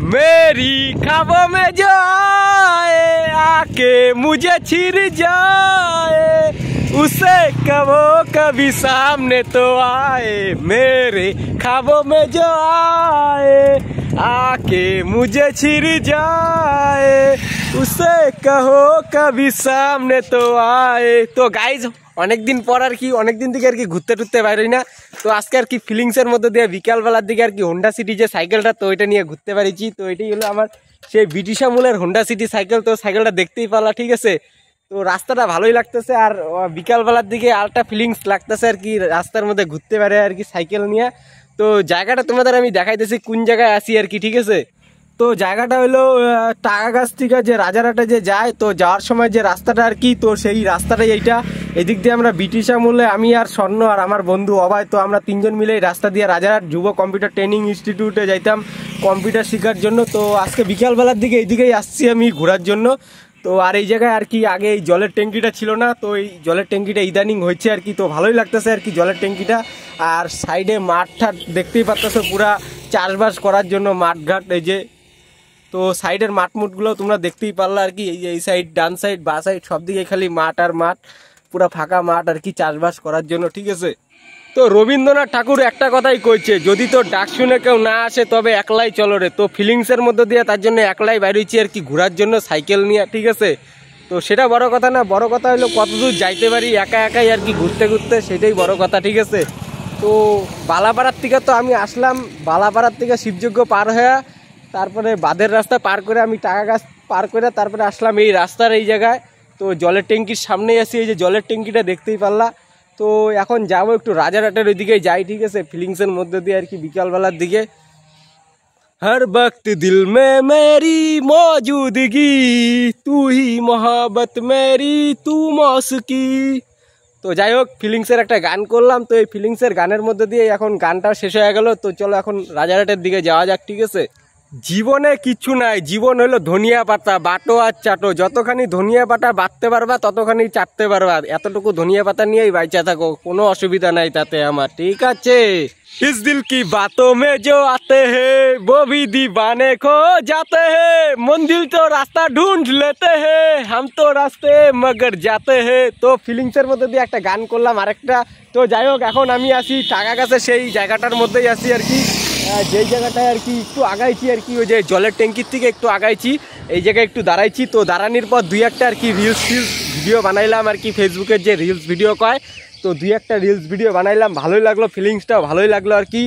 मेरी ख्वाबों में जो आए आके मुझे छिर जाए उसे कभी सामने तो आए। मेरे ख्वाबों में जो आए आके मुझे छिर जाए उसे कहो कभी सामने तो आए। तो गाइज অনেকদিন পর আর কি অনেকদিন থেকে আর কি ঘুরতে টুরতে বাইরই না, তো আজকে আর কি ফিলিংসের মধ্যে দিয়ে বিকালবেলার দিকে আর কি হোন্ডা সিটি যে সাইকেলটা, তো এটা নিয়ে ঘুরতে পারিছি। তো এটাই হলো আমার সেই ব্রিটিশ আমলের হোন্ডা সিটি সাইকেল। তো সাইকেলটা দেখতেই পারলা, ঠিক আছে। তো রাস্তাটা ভালোই লাগতেছে, আর বিকালবেলার দিকে আরেকটা ফিলিংস লাগতেছে আর কি রাস্তার মধ্যে ঘুরতে পারে আর কি সাইকেল নিয়ে। তো জায়গাটা তোমাদের আমি দেখাইতেছি কোন জায়গায় আসি আর কি, ঠিক আছে। তো জায়গাটা হলো টাকাগাছ থেকে যে রাজারহাটে যে যায়, তো যাওয়ার সময় যে রাস্তাটা আর কি, তো সেই রাস্তাটাই এইটা। এদিক দিয়ে আমরা ব্রিটিশ আমলে আমি আর স্বর্ণ আর আমার বন্ধু অভয়, তো আমরা তিনজন মিলে এই রাস্তা দিয়ে রাজারহাট যুব কম্পিউটার ট্রেনিং ইনস্টিটিউটে যাইতাম কম্পিউটার শেখার জন্য। তো আজকে বিকালবেলার দিকে এইদিকেই আসছি আমি ঘোরার জন্য। তো আর এই জায়গায় আর কি আগে এই জলের ট্যাঙ্কিটা ছিল না, তো এই জলের ট্যাঙ্কিটা ইদানিং হয়েছে আর কি। তো ভালোই লাগতেছে আর কি জলের ট্যাঙ্কিটা। আর সাইডে মাঠ ঠাট দেখতেই পাচ্তেছো পুরা চাষবাস করার জন্য মাঠঘাট এই যে। তো সাইডের মাঠমুটগুলো তোমরা দেখতেই পারলা আর কি, এই যে এই সাইড ডান সাইড বা সাইড সব দিকে খালি মাঠ আর মাঠ, পুরা ফাঁকা মাঠ আর কি চাষবাস করার জন্য, ঠিক আছে। তো রবীন্দ্রনাথ ঠাকুর একটা কথাই কইছে, যদি তোর ডাক শুনে কেউ না আসে তবে একলাই চলো রে। তো ফিলিংসের মধ্যে দিয়ে তার জন্য একলাই বাইরেছি আর কি ঘোরার জন্য সাইকেল নিয়ে, ঠিক আছে। তো সেটা বড় কথা না, বড় কথা হলো কতদূর যাইতে পারি একা একাই আর কি ঘুরতে ঘুরতে, সেটাই বড় কথা, ঠিক আছে। তো বালাপাড়ার থেকে তো আমি আসলাম, বালাপাড়ার থেকে শিবযজ্ঞ পার হয়ে তারপরে বাঁধের রাস্তা পার করে আমি টাকাগাছ পার করে তারপরে আসলাম এই রাস্তার এই জায়গায়। তো জলের ট্যাঙ্কির সামনেই আসি, এই যে জলের ট্যাঙ্কিটা দেখতেই পারলা। তো এখন যাবো একটু রাজারহাটের ওই দিকে যাই, ঠিক আছে, ফিলিংসের মধ্যে দিয়ে আর কি বিকালবেলার দিকে। हर वक्त दिल में मेरी मौजूदगी तू ही मोहब्बत मेरी तू मौसिकी। তো যাই হোক ফিলিংসের একটা গান করলাম, তো এই ফিলিংসের গানের মধ্যে দিয়ে এখন গানটাও শেষ হয়ে গেল। তো চলো এখন রাজারহাটের দিকে যাওয়া যাক, ঠিক আছে। জীবনে কিচ্ছু নাই, জীবন হলো ধনিয়া পাতা, বাটো আর চাটো। যতখানি ধনিয়া পাতা বাটতে পারবা ততখানি চাটতে পারবা, এতটুকু ধনিয়া পাতা নিয়েই বাইচা থাকো, কোনো অসুবিধা নাই তাতে আমার, ঠিক আছে। इस दिल की बातों में जो आते हैं वो भी दीवाने खो जाते हैं, मंजिल तो रास्ता ढूंढ लेते हैं हम तो रास्ते मगर जाते हैं। তো ফিলিংসের মধ্যে দিয়ে একটা গান করলাম আরেকটা। তো যাই হোক এখন আমি আসি টাকাগাছে সেই জায়গাটার মধ্যেই আসি আর কি, যেই জায়গাটায় আর কি একটু আগাইছি আর কি, ওই যে জলের ট্যাঙ্কির থেকে একটু আগাইছি, এই জায়গায় একটু দাঁড়াইছি। তো দাঁড়ানোর পর দুই একটা আর কি রিলস ভিডিও বানাইলাম আর কি, ফেসবুকের যে রিলস ভিডিও কয়, তো দুই একটা রিলস ভিডিও বানাইলাম, ভালোই লাগলো, ফিলিংসটাও ভালোই লাগলো আর কি।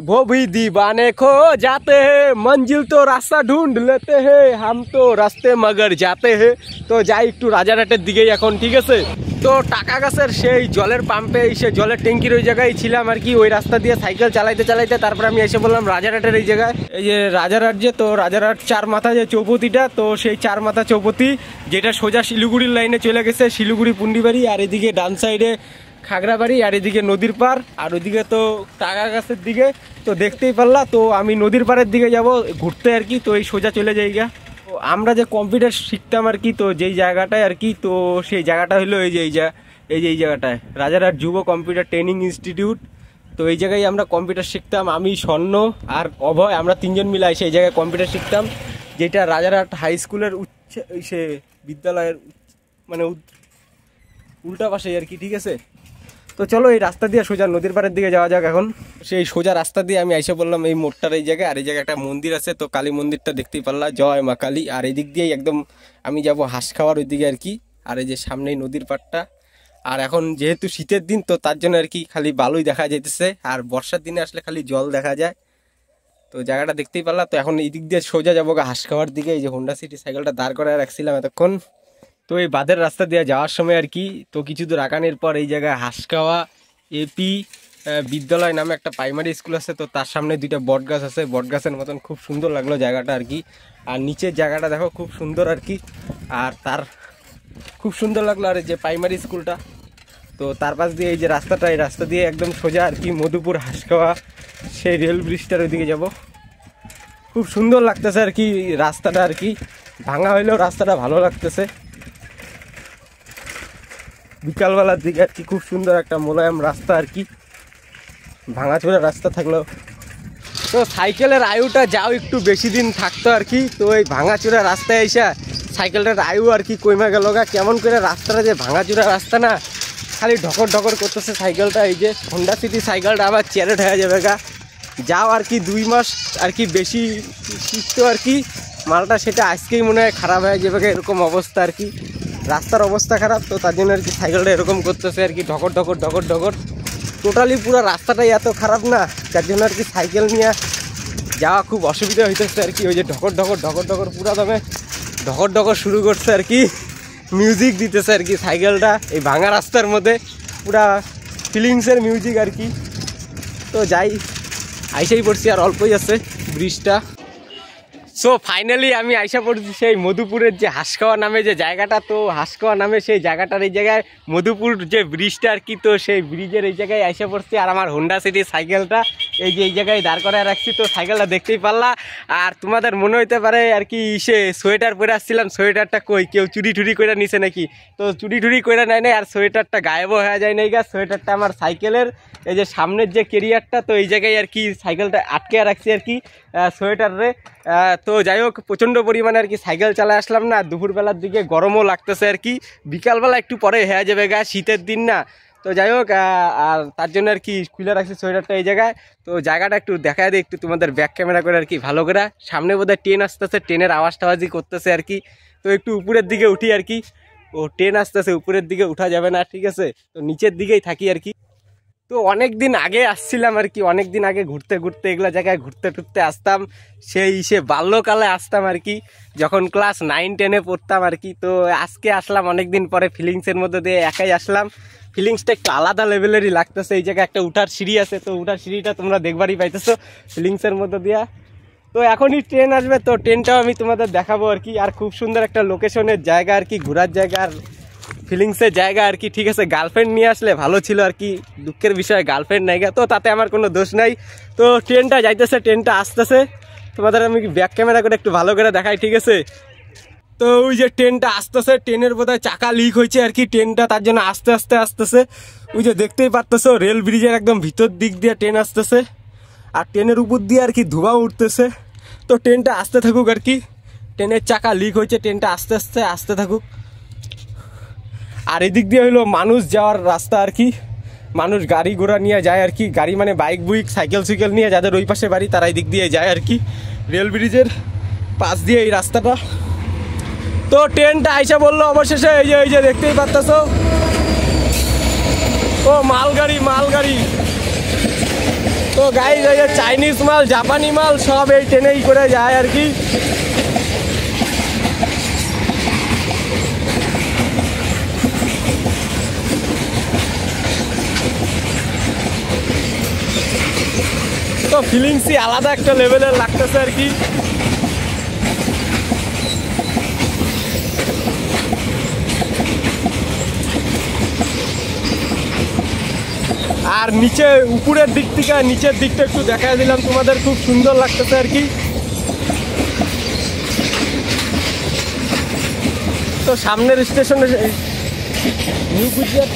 वो भी दीवाने खो जाते हैं मंजिल तो रास्ता ढूंढ लेते हैं हम तो रास्ते मगर जाते हैं। তো যাই একটু রাজারহাটের দিকেই এখন, ঠিক আছে। তো টাকাগাছের সেই জলের পাম্পে এসে জলের ট্যাঙ্কির ওই জায়গায় ছিলাম আর কি, ওই রাস্তা দিয়ে সাইকেল চালাইতে চালাইতে তারপরে আমি এসে বললাম রাজারহাটের এই জায়গায়। এই যে রাজারহাট, যে তো রাজারহাট চার মাথা যে চৌপতিটা, তো সেই চার মাথা চৌপতি যেটা সোজা শিলিগুড়ির লাইনে চলে গেছে, শিলিগুড়ি পুন্ডিবাড়ি, আর এদিকে ডান সাইডে খাগড়াবাড়ি, আর এদিকে নদীর পার, আর ওইদিকে তো টাকাগাছের দিকে। তো দেখতেই পারলা, তো আমি নদীর পাড়ের দিকে যাব ঘুরতে আর কি, তো এই সোজা চলে যাই গা। তো আমরা যে কম্পিউটার শিখতাম আর কি, তো যেই জায়গাটায় আর কি, তো সেই জায়গাটা হলো এই যে এই জায়গাটায় রাজারহাট যুব কম্পিউটার ট্রেনিং ইনস্টিটিউট। তো এই জায়গায় আমরা কম্পিউটার শিখতাম, আমি স্বর্ণ আর অভয়, আমরা তিনজন মিলে সেই জায়গায় কম্পিউটার শিখতাম, যেটা রাজারহাট হাই স্কুলের সে বিদ্যালয়ের মানে উল্টা পাশে আর কি, ঠিক আছে। তো চলো এই রাস্তা দিয়ে সোজা নদীর পাড়ের দিকে যাওয়া যাক এখন। সেই সোজা রাস্তা দিয়ে আমি এসে বললাম এই মোড়টার এই জায়গায়, আর এই জায়গায় একটা মন্দির আছে, তো কালী মন্দিরটা দেখতেই পারলা, জয় মা কালী। আর এই দিক দিয়েই একদম আমি যাব হাঁস খাওয়ার ওই দিকে আর কি, আর এই যে সামনেই নদীর পাড়টা। আর এখন যেহেতু শীতের দিন, তো তার জন্য আর কি খালি বালুই দেখা যাইতেছে, আর বর্ষার দিনে আসলে খালি জল দেখা যায়। তো জায়গাটা দেখতেই পারলা। তো এখন এই দিক দিয়ে সোজা যাবো হাঁস খাওয়ার দিকে, এই যে হোন্ডা সিটি সাইকেলটা দাঁড় করে রাখছিলাম এতক্ষণ। তো এই বাঁধের রাস্তা দিয়ে যাওয়ার সময় আর কি, তো কিছু দূর আগানোর পর এই জায়গায় হাঁসখাওয়া এপি বিদ্যালয় নামে একটা প্রাইমারি স্কুল আছে, তো তার সামনে দুইটা বট গাছ আছে, বট গাছের মতন খুব সুন্দর লাগলো জায়গাটা আর কি। আর নিচের জায়গাটা দেখো খুব সুন্দর আর কি, আর তার খুব সুন্দর লাগলো। আর এই যে প্রাইমারি স্কুলটা, তো তার পাশ দিয়ে এই যে রাস্তাটা, এই রাস্তা দিয়ে একদম সোজা আর কি মধুপুর হাঁসখাওয়া সেই রেল ব্রিজটার ওইদিকে যাব। খুব সুন্দর লাগতেছে আর কি রাস্তাটা আর কি, ভাঙা হইলেও রাস্তাটা ভালো লাগতেছে। বিকালবেলার দিকে আর কি খুব সুন্দর একটা মোলায়েম রাস্তা আর কি, ভাঙাচোরা রাস্তা থাকলেও তো সাইকেলের আয়ুটা যাও একটু বেশি দিন থাকতো আর কি। তো এই ভাঙাচোরা রাস্তায় এসে সাইকেলটার আয়ু আর কি কমে গেল গা। কেমন করে রাস্তাটা যে ভাঙাচোরা রাস্তা না, খালি ঢকর ঢকর করতেছে সাইকেলটা। এই যে হোন্ডা সিটি সাইকেলটা আবার চেরেট হয়ে যাবে গা। যাও আর কি 2 মাস আর কি বেশি শিখতো আর কি মালটা, সেটা আজকেই মনে হয় খারাপ হয়ে যাবে গা। এরকম অবস্থা আর কি, রাস্তার অবস্থা খারাপ। তো তার জন্য আর কি সাইকেলটা এরকম করতেছে আর কি, ঢকর ঢকর ঢকর ঢকর। টোটালি পুরো রাস্তাটাই এত খারাপ না, যার জন্য আর কি সাইকেল নিয়ে যাওয়া খুব অসুবিধা হইতেছে আর কি। ওই যে ঢকর ঢকর ঢকর ঢকর পুরো দমে ঢকর ঢকর শুরু করছে আর কি, মিউজিক দিতেছে আর কি সাইকেলটা এই ভাঙা রাস্তার মধ্যে, পুরা ফিলিংসের মিউজিক আর কি। তো যাই, আইসাই পড়ছি, আর অল্পই আছে ব্রিজটা। সো ফাইনালি আমি আইসা পড়ছি সেই মধুপুরের যে হাঁসখাওয়া নামে যে জায়গাটা। তো হাঁসখাওয়া নামে সেই জায়গাটার এই জায়গায় মধুপুর যে ব্রিজটা আর কি, তো সেই ব্রিজের এই জায়গায় আইসা পড়ছি। আর আমার হোন্ডা সিটি সাইকেলটা এই যে এই জায়গায় দাঁড় করায় রাখছি। তো সাইকেলটা দেখতেই পারলা। আর তোমাদের মনে হইতে পারে আর কি সে সোয়েটার পরে আসছিলাম, সোয়েটারটা কই কেউ চুরি টুরি করে নিছে নাকি? তো চুরি টুরি করে নেয় নাই, আর সোয়েটারটা গায়েবও হয়ে যায় নাই গা। সোয়েটারটা আমার সাইকেলের এই যে সামনের যে কেরিয়ারটা, তো এই জায়গায় আর কি সাইকেলটা আটকে রাখছি আর কি সোয়েটারে। তো যাই হোক, প্রচণ্ড পরিমাণে আর কি সাইকেল চালায় আসলাম না, দুপুরবেলার দিকে গরমও লাগতেছে আর কি, বিকালবেলা একটু পরে হয়ে যাবে গা, শীতের দিন না। তো যাই হোক, আর তার জন্য আর কি খুলে রাখছি সোয়েটারটা এই জায়গায়। তো জায়গাটা একটু দেখা দিই একটু তোমাদের ব্যাক ক্যামেরা করে আর কি ভালো করে। সামনে বোধহয় ট্রেন আসতেছে, ট্রেনের আওয়াজ টাওয়াজি করতেছে আর কি। তো একটু উপরের দিকে উঠি আর কি। ও ট্রেন আসতেছে, উপরের দিকে উঠা যাবে না, ঠিক আছে? তো নিচের দিকেই থাকি আর কি। তো অনেক দিন আগে আসছিলাম আর কি, অনেক দিন আগে ঘুরতে ঘুরতে এগুলো জায়গায় ঘুরতে টুরতে আসতাম, সে বাল্যকালে আসতাম আর কি, যখন ক্লাস 9-10-এ পড়তাম আর কি। তো আজকে আসলাম অনেক দিন পরে, ফিলিংসের মধ্যে দিয়ে একাই আসলাম। ফিলিংসটা একটু আলাদা লেভেলেরই লাগতেছে। এই জায়গায় একটা উঠার সিঁড়ি আছে, তো উঠার সিঁড়িটা তোমরা দেখবারই পাইতেছো ফিলিংসের মধ্যে দিয়া। তো এখনই ট্রেন আসবে, তো ট্রেনটাও আমি তোমাদের দেখাবো আর কি। আর খুব সুন্দর একটা লোকেশনের জায়গা আর কি, ঘোরার জায়গা আর ফিলিংসের জায়গা আর কি, ঠিক আছে? গার্লফ্রেন্ড নিয়ে আসলে ভালো ছিল আর কি, দুঃখের বিষয় গার্লফ্রেন্ড নাই গা, তো তাতে আমার কোনো দোষ নাই। তো ট্রেনটা যাইতেছে, ট্রেনটা আসতেছে, তোমাদের আমি ব্যাক ক্যামেরা করে একটু ভালো করে দেখাই, ঠিক আছে? তো ওই যে ট্রেনটা আসতেছে, ট্রেনের বোধহয় চাকা লিক হয়েছে আর কি ট্রেনটা, তার জন্য আস্তে আস্তে আসতেছে। ওই যে দেখতেই পারতেছো রেল ব্রিজের একদম ভিতর দিক দিয়ে ট্রেন আসতেছে, আর ট্রেনের উপর দিয়ে আর কি ধোঁয়া উঠতেছে। তো ট্রেনটা আসতে থাকুক আর কি, ট্রেনের চাকা লিক হয়েছে, ট্রেনটা আস্তে আস্তে আসতে থাকুক। আর এদিক দিয়ে হলো মানুষ যাওয়ার রাস্তা আর কি, মানুষ গাড়ি ঘোড়া নিয়ে যায় আর কি, গাড়ি মানে বাইক বুইক সাইকেল সাইকেল নিয়ে যাদের ওই পাশে বাড়ি তারা এই দিক দিয়ে যায় আর কি, রেল ব্রিজের পাশ দিয়ে এই রাস্তাটা। তো ট্রেনটা আইসা বললো অবশেষে, এই যে দেখতেই পারতেছো, ও মালগাড়ি মালগাড়ি। তো গাইজ এই যে চাইনিজ মাল জাপানি মাল সব এই ট্রেনেই করে যায় আর কি। তো ফিলিংসই আলাদা একটা লেভেলের লাগতেছে আর কি। আর নিচে উপরের দিক থেকে নিচের দিকটা একটু দেখাই দিলাম তোমাদের, খুব সুন্দর লাগতেছে আর কি। তো সামনের স্টেশনে নিউ গুজরাট,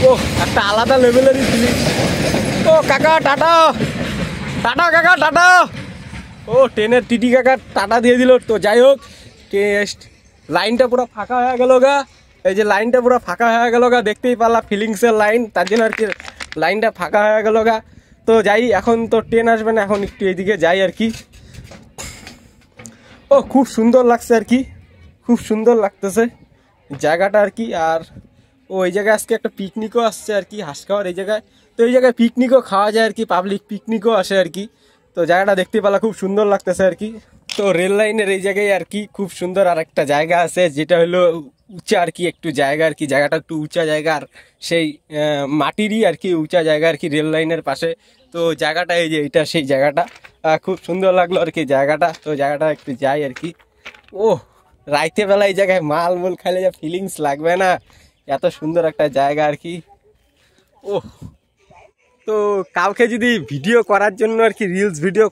ও একটা আলাদা লেভেলেরই ফিলিং। ও কাকা টাটা, টাটা কাকা টাটা। ও ট্রেনের টিটি কাকা টাটা দিয়ে দিল। তো যাই হোক, লাইনটা পুরো ফাঁকা হয়ে গেল গা, এই যে লাইনটা পুরো ফাঁকা হয়ে গেল গা, দেখতেই পারলা ফিলিংসের লাইন, তার জন্য আর কি লাইনটা ফাঁকা হয়ে গেল গা। তো যাই, এখন তো ট্রেন আসবে না, এখন একটু এইদিকে যাই আর কি। ও খুব সুন্দর লাগছে আর কি, খুব সুন্দর লাগতেছে জায়গাটা আর কি। আর ও এই জায়গায় আজকে একটা পিকনিকও আসছে আর কি, হাঁসখাওয়ার এই জায়গায়। তো এই জায়গায় পিকনিকও খাওয়া যায় আর কি, পাবলিক পিকনিকও আসে আর কি। তো জায়গাটা দেখতে পেলা খুব সুন্দর লাগতেছে আর কি। তো রেল লাইনের এই জায়গায় আর কি খুব সুন্দর আর একটা জায়গা আছে, যেটা হলো উঁচা আর কি, একটু জায়গা আর কি, জায়গাটা একটু উঁচা জায়গা, আর সেই মাটিরই আর কি উঁচা জায়গা আর কি রেল লাইনের পাশে। তো জায়গাটা এই যে এটা সেই জায়গাটা, খুব সুন্দর লাগলো আর কি জায়গাটা। তো জায়গাটা একটু যাই আর কি। ও রাইতে বেলা এই জায়গায় মাল মোল খাইলে যা ফিলিংস লাগবে না, এত সুন্দর একটা জায়গা আর কি। ও তো কাউকে যদি ভিডিও করার জন্য আর কি রিলস ভিডিও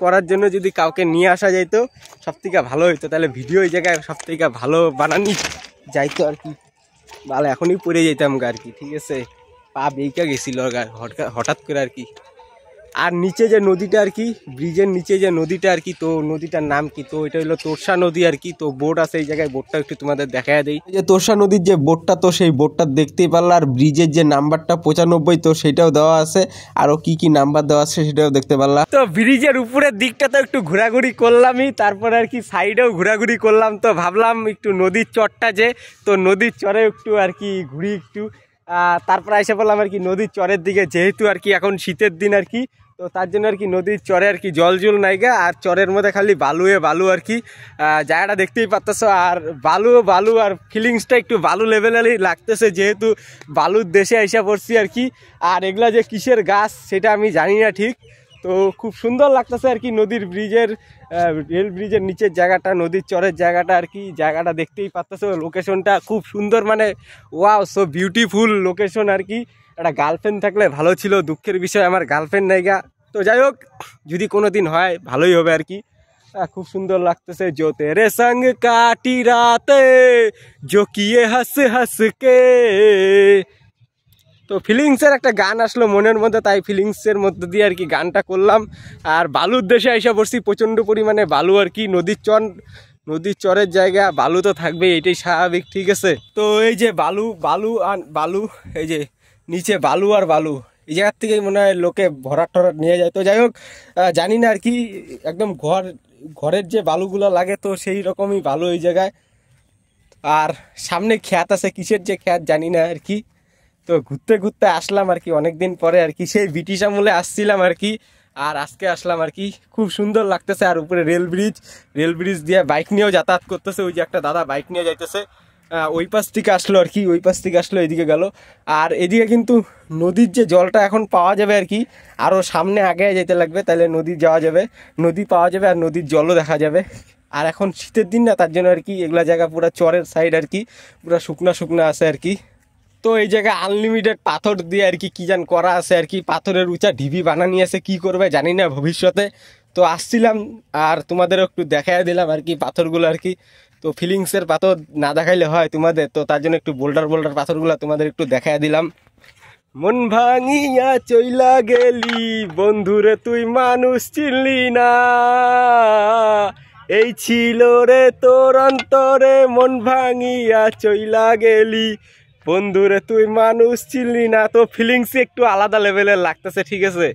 করার জন্য যদি কাউকে নিয়ে আসা যাইতো সবথেকে ভালো হইতো, তাহলে ভিডিও এই জায়গায় সবথেকে ভালো বানানি যাইতো আর কি। ভালো এখনই পড়ে যেতাম আর কি, ঠিক আছে, পা বেঁকা গেছিল হঠাৎ করে আর কি। আর নিচে যে নদীটা আর কি, ব্রিজের নিচে যে নদীটা আর কি, তো নদীটার নাম কি, তো এটা হলো তোরসা নদী আর কি। তো বোট আছে এই জায়গায়, বোটটা একটু তোমাদের দেখায় দেই। এই যে তোরসা নদীর যে বোটটা, তো সেই বোটটা দেখতেই পারলো। আর ব্রিজের যে নাম্বারটা 95, তো সেটাও দেওয়া আছে, আরও কি কি নাম্বার দেওয়া আছে সেটাও দেখতে পারলাম। তো ব্রিজের উপরের দিকটা তো একটু ঘোরাঘুরি করলামই, তারপরে আর কি সাইডেও ঘোরাঘুরি করলাম। তো ভাবলাম একটু নদীর চরটা যে, তো নদীর চরে একটু আর কি ঘুরি একটু। তারপরে এসে বললাম আর কি নদীর চরের দিকে, যেহেতু আর কি এখন শীতের দিন আর কি, তো তার জন্য আর কি নদীর চরে আর কি জল নাইগা, আর চরের মধ্যে খালি বালু আর কি। জায়গাটা দেখতেই পারতেছো, আর বালু আর ফিলিংসটা একটু বালু লেভেলেরই লাগতেছে, যেহেতু বালুর দেশে এসে পড়ছি আর কি। আর এগুলা যে কিসের গাছ সেটা আমি জানি না ঠিক। তো খুব সুন্দর লাগতেছে আর কি নদীর ব্রিজের, রেল ব্রিজের নিচের জায়গাটা, নদীর চরের জায়গাটা আর কি। জায়গাটা দেখতেই পারতেছো, লোকেশনটা খুব সুন্দর, মানে ওয়াও, সো বিউটিফুল লোকেশন আর কি। একটা গার্লফ্রেন্ড থাকলে ভালো ছিল, দুঃখের বিষয় আমার গার্লফ্রেন্ড নাই গা। তো যাই হোক, যদি কোনো দিন হয় ভালোই হবে আর কি। খুব সুন্দর লাগতেছে। জো তেরে সঙ্গ কাটি রাতে জো কিয়ে হাস কে। তো ফিলিংসের একটা গান আসলো মনের মধ্যে, তাই ফিলিংসের মধ্যে দিয়ে আর কি গানটা করলাম। আর বালুর দেশে এসে পড়ছি, প্রচণ্ড পরিমাণে বালু আর কি। নদীর চরের জায়গা, বালু তো থাকবে, এটাই স্বাভাবিক, ঠিক আছে। তো এই যে বালু, এই যে নিচে বালু আর বালু, এই জায়গার থেকেই মনে হয় লোকে ভরাট টরাট নিয়ে যায়। তো যাই হোক, জানি না আর কি, একদম ঘরের যে বালুগুলো লাগে, তো সেই রকমই বালু এই জায়গায়। আর সামনে খ্যাত আছে, কিসের যে খ্যাত জানি না আর কি। তো ঘুরতে আসলাম আর কি অনেকদিন পরে আর কি, সেই ব্রিটিশ আমলে আসছিলাম আর কি, আর আজকে আসলাম আর কি। খুব সুন্দর লাগতেছে। আর উপরে রেল ব্রিজ দিয়ে বাইক নিয়েও যাতায়াত করতেছে, ওই যে একটা দাদা বাইক নিয়ে যাইতেছে। ওই পাশ থেকে আসলো আর কি, ওই পাশ থেকে আসলো, এদিকে গেল। আর এদিকে কিন্তু নদীর যে জলটা এখন পাওয়া যাবে আর কি, আরও সামনে আগে যেতে লাগবে, তাহলে নদী পাওয়া যাবে, আর নদীর জলও দেখা যাবে। আর এখন শীতের দিন না, তার জন্য আর কি এগুলা জায়গা পুরো চরের সাইড আর কি, পুরো শুকনা আছে আর কি। তো এই জায়গায় আনলিমিটেড পাথর দিয়ে আর কি জান করা আছে আর কি, পাথরের উঁচা ঢিবি বানানি আছে, কি করবে জানি না ভবিষ্যতে। তো আসছিলাম আর তোমাদের একটু দেখাই দিলাম আর কি পাথরগুলো আর কি। তো ফিলিংসের পাথর না দেখাইলে হয় তোমাদের, তো তার জন্য একটু বোল্ডার পাথরগুলো তোমাদের একটু দেখাই দিলাম। মন ভাঙিয়া চইলা গেলি বন্ধুরে, তুই মানুষ চিনলি না, এই ছিল রে তোর অন্তরে, মন ভাঙিয়া চইলা গেলি বন্ধুরে, তুই মানুষ চিনলি না। তো ফিলিংস একটু আলাদা লেভেলের লাগতেছে, ঠিক আছে।